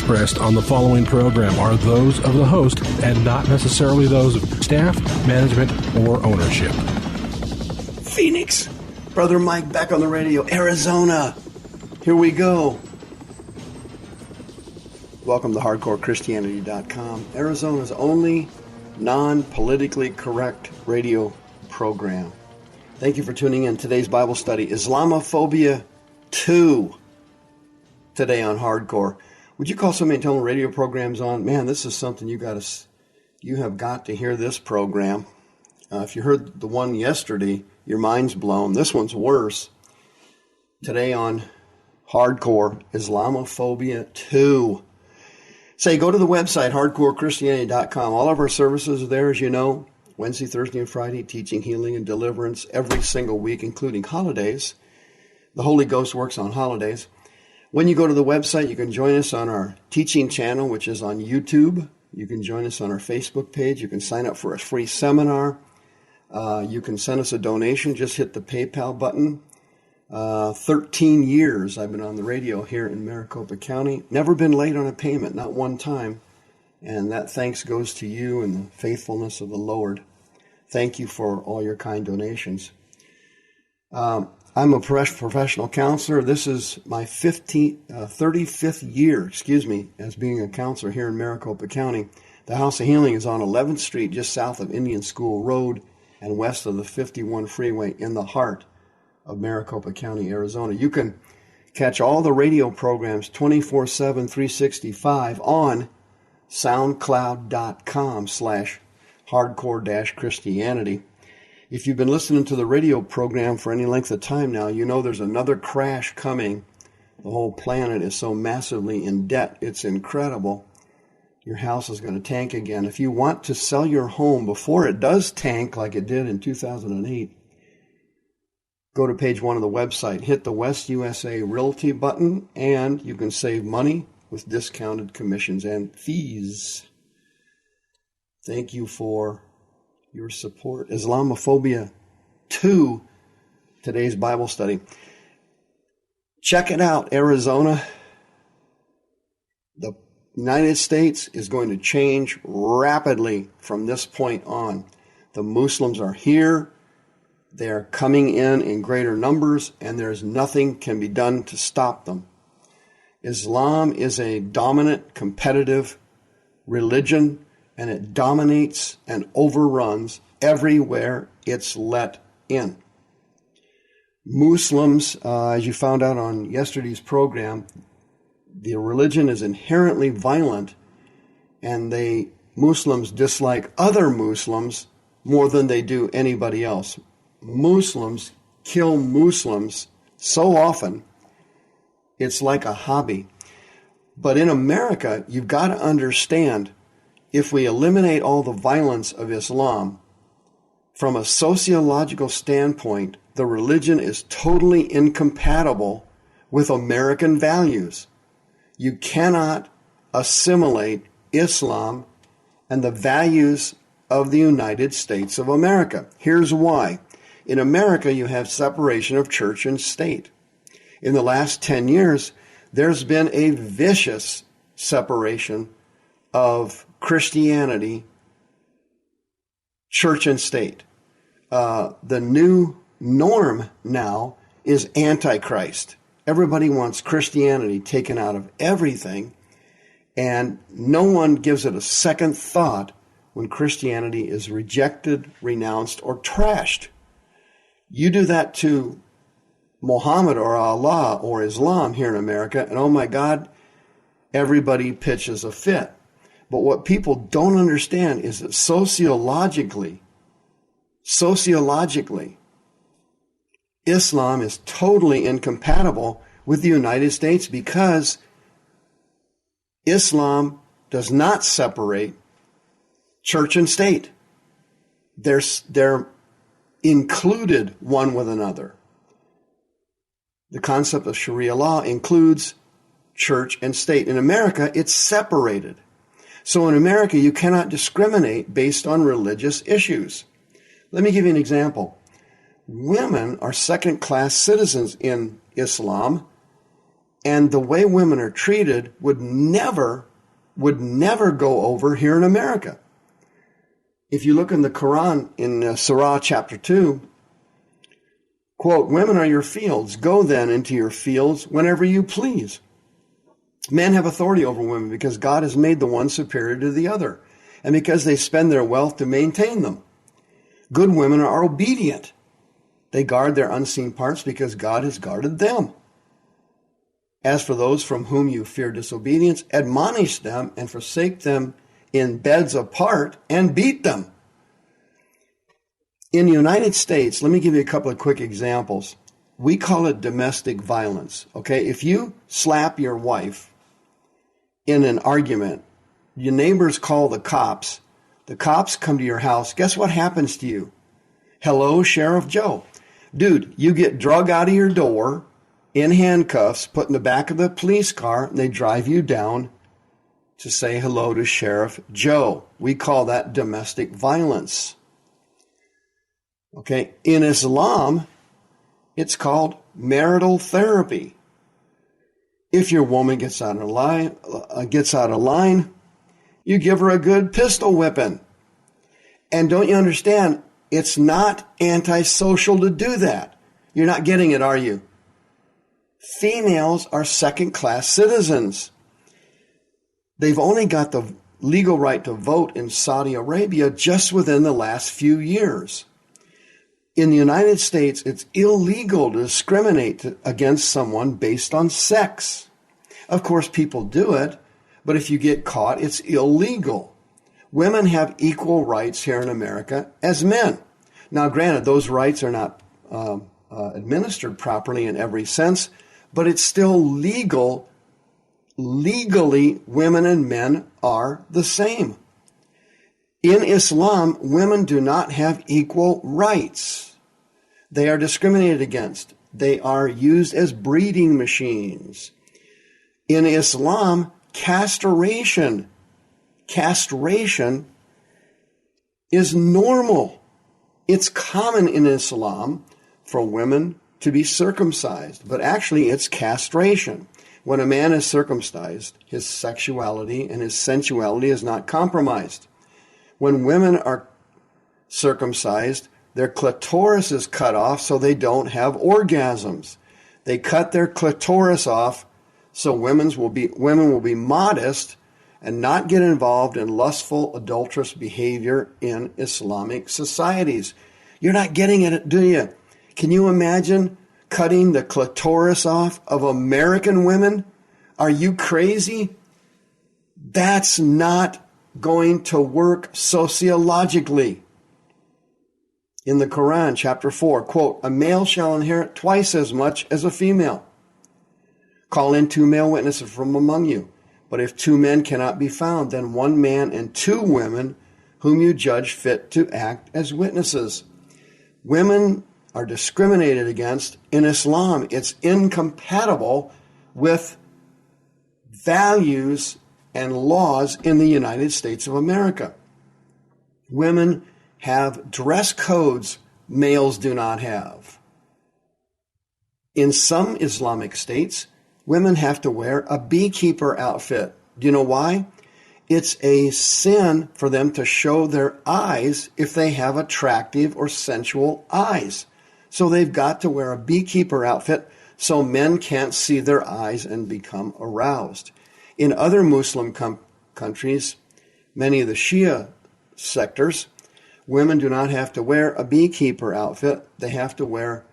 expressed on the following program are those of the host and not necessarily those of staff, management, or ownership. Phoenix, Brother Mike back on the radio. Arizona, here we go. Welcome to HardcoreChristianity.com, Arizona's only non-politically correct radio program. Thank you for tuning in. Today's Bible study, Islamophobia 2, today on Hardcore. Would you call somebody and tell them radio programs on? Man, this is something you have got to hear this program. If you heard the one yesterday, your mind's blown. This one's worse. Today on Hardcore, Islamophobia 2. Say, go to the website, hardcorechristianity.com. All of our services are there, as you know. Wednesday, Thursday, and Friday, teaching, healing, and deliverance every single week, including holidays. The Holy Ghost works on holidays. When you go to the website, you can join us on our teaching channel, which is on YouTube. You can join us on our Facebook page. You can sign up for a free seminar. You can send us a donation. Just hit the PayPal button. 13 years I've been on the radio here in Maricopa County. Never been late on a payment, not one time. And that thanks goes to you and the faithfulness of the Lord. Thank you for all your kind donations. I'm a professional counselor. This is my 35th year, as being a counselor here in Maricopa County. The House of Healing is on 11th Street, just south of Indian School Road and west of the 51 freeway in the heart of Maricopa County, Arizona. You can catch all the radio programs 24/7, 365 on soundcloud.com/hardcore-christianity. If you've been listening to the radio program for any length of time now, you know there's another crash coming. The whole planet is so massively in debt, it's incredible. Your house is going to tank again. If you want to sell your home before it does tank like it did in 2008, go to page 1 of the website, hit the West USA Realty button, and you can save money with discounted commissions and fees. Thank you for your support. Islamophobia 2, today's Bible study. Check it out, Arizona. The United States is going to change rapidly from this point on. The Muslims are here. They're coming in greater numbers, and there's nothing can be done to stop them. Islam is a dominant, competitive religion, and it dominates and overruns everywhere it's let in. Muslims, as you found out on yesterday's program, the religion is inherently violent, and Muslims dislike other Muslims more than they do anybody else. Muslims kill Muslims so often, it's like a hobby. But in America, you've got to understand, if we eliminate all the violence of Islam, from a sociological standpoint, the religion is totally incompatible with American values. You cannot assimilate Islam and the values of the United States of America. Here's why. In America, you have separation of church and state. In the last 10 years, there's been a vicious separation of Christianity, church and state. The new norm now is Antichrist. Everybody wants Christianity taken out of everything, and no one gives it a second thought when Christianity is rejected, renounced, or trashed. You do that to Muhammad or Allah or Islam here in America, and oh my God, everybody pitches a fit. But what people don't understand is that sociologically, Islam is totally incompatible with the United States because Islam does not separate church and state. They're included one with another. The concept of Sharia law includes church and state. In America, it's separated. So in America, you cannot discriminate based on religious issues. Let me give you an example. Women are second-class citizens in Islam, And the way women are treated would never go over here in America. If you look in the Quran, in Surah chapter 2, quote, "Women are your fields. Go then into your fields whenever you please." Men have authority over women because God has made the one superior to the other, and because they spend their wealth to maintain them. Good women are obedient. They guard their unseen parts because God has guarded them. As for those from whom you fear disobedience, admonish them and forsake them in beds apart and beat them. In the United States, let me give you a couple of quick examples. We call it domestic violence. Okay, if you slap your wife in an argument, your neighbors call the cops come to your house, guess what happens to you? Hello, Sheriff Joe. Dude, you get drug out of your door in handcuffs, put in the back of the police car, and they drive you down to say hello to Sheriff Joe. We call that domestic violence. Okay, in Islam, it's called marital therapy. If your woman gets out of line, you give her a good pistol whipping. And don't you understand, it's not antisocial to do that. You're not getting it, are you? Females are second-class citizens. They've only got the legal right to vote in Saudi Arabia just within the last few years. In the United States, it's illegal to discriminate against someone based on sex. Of course, people do it, but if you get caught, it's illegal. Women have equal rights here in America as men. Now, granted, those rights are not administered properly in every sense, but it's still legal. Legally, women and men are the same. In Islam, women do not have equal rights. They are discriminated against. They are used as breeding machines. In Islam, castration is normal. It's common in Islam for women to be circumcised, but actually it's castration. When a man is circumcised, his sexuality and his sensuality is not compromised. When women are circumcised, their clitoris is cut off so they don't have orgasms. They cut their clitoris off so women will be modest and not get involved in lustful, adulterous behavior in Islamic societies. You're not getting it, do you? Can you imagine cutting the clitoris off of American women? Are you crazy? That's not going to work sociologically. In the Quran, chapter 4, quote, "A male shall inherit twice as much as a female. Call in 2 male witnesses from among you. But if 2 men cannot be found, then 1 man and 2 women whom you judge fit to act as witnesses." Women are discriminated against in Islam. It's incompatible with values and laws in the United States of America. Women have dress codes males do not have. In some Islamic states, women have to wear a beekeeper outfit. Do you know why? It's a sin for them to show their eyes if they have attractive or sensual eyes. So they've got to wear a beekeeper outfit so men can't see their eyes and become aroused. In other Muslim countries, many of the Shia sectors, women do not have to wear a beekeeper outfit. They have to wear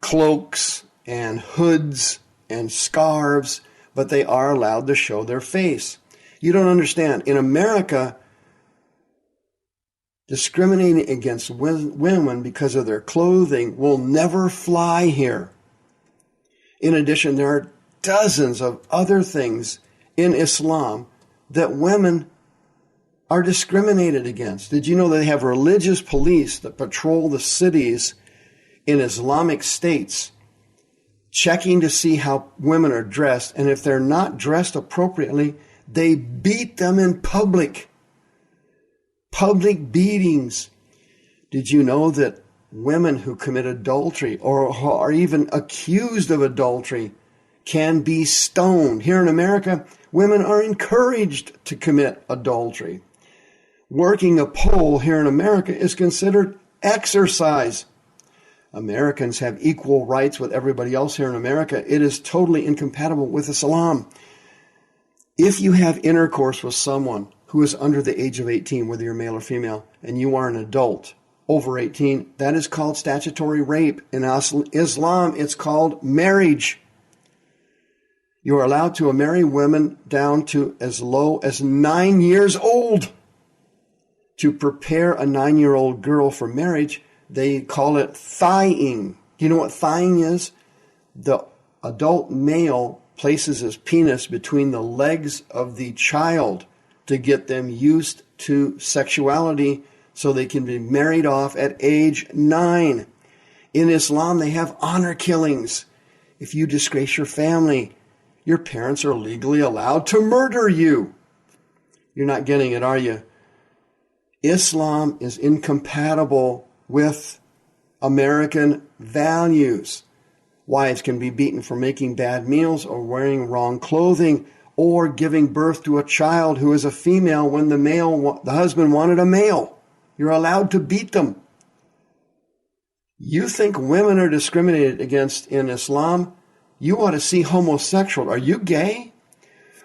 cloaks and hoods and scarves, but they are allowed to show their face. You don't understand. In America, discriminating against women because of their clothing will never fly here. In addition, there are dozens of other things in Islam that women are discriminated against. Did you know they have religious police that patrol the cities in Islamic states, checking to see how women are dressed, and if they're not dressed appropriately, they beat them in public. Public beatings. Did you know that women who commit adultery or are even accused of adultery can be stoned. Here in America, women are encouraged to commit adultery. Working a pole here in America is considered exercise. Americans have equal rights with everybody else here in America. It is totally incompatible with Islam. If you have intercourse with someone who is under the age of 18, whether you're male or female, and you are an adult over 18, that is called statutory rape. In Islam, it's called marriage. You are allowed to marry women down to as low as 9 years old. To prepare a 9-year-old girl for marriage, they call it thighing. Do you know what thighing is? The adult male places his penis between the legs of the child to get them used to sexuality so they can be married off at age 9. In Islam, they have honor killings. If you disgrace your family, your parents are legally allowed to murder you. You're not getting it, are you? Islam is incompatible with American values. Wives can be beaten for making bad meals or wearing wrong clothing or giving birth to a child who is a female when the husband wanted a male. You're allowed to beat them. You think women are discriminated against in Islam? You ought to see homosexual. Are you gay?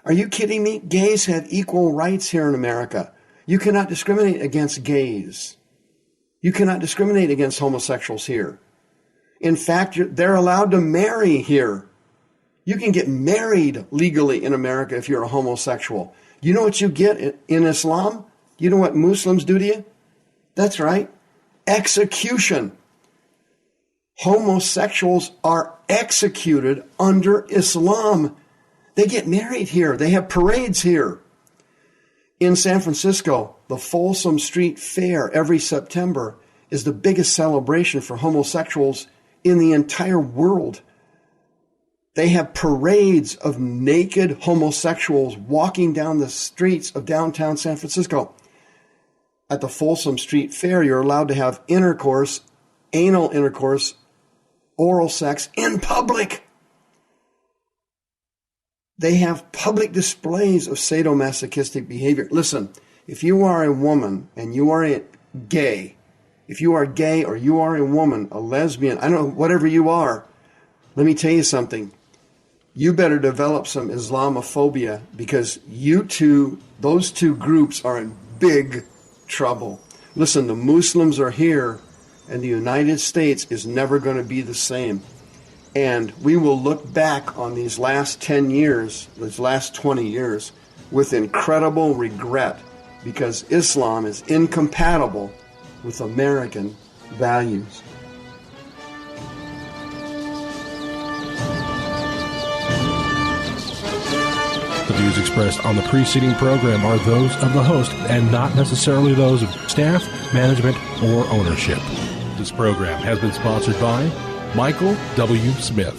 Are you kidding me? Gays have equal rights here in America. You cannot discriminate against gays. You cannot discriminate against homosexuals here. In fact, they're allowed to marry here. You can get married legally in America if you're a homosexual. You know what you get in Islam? You know what Muslims do to you? That's right. Execution. Homosexuals are executed under Islam. They get married here. They have parades here. In San Francisco, the Folsom Street Fair every September is the biggest celebration for homosexuals in the entire world. They have parades of naked homosexuals walking down the streets of downtown San Francisco. At the Folsom Street Fair, you're allowed to have intercourse, anal intercourse, oral sex in public. They have public displays of sadomasochistic behavior. Listen, if you are a woman and you are gay, if you are gay or you are a woman, a lesbian, I don't know, whatever you are, let me tell you something. You better develop some Islamophobia because those two groups are in big trouble. Listen, the Muslims are here and the United States is never going to be the same. And we will look back on these last 10 years, these last 20 years, with incredible regret because Islam is incompatible with American values. The views expressed on the preceding program are those of the host and not necessarily those of staff, management, or ownership. This program has been sponsored by Michael W. Smith.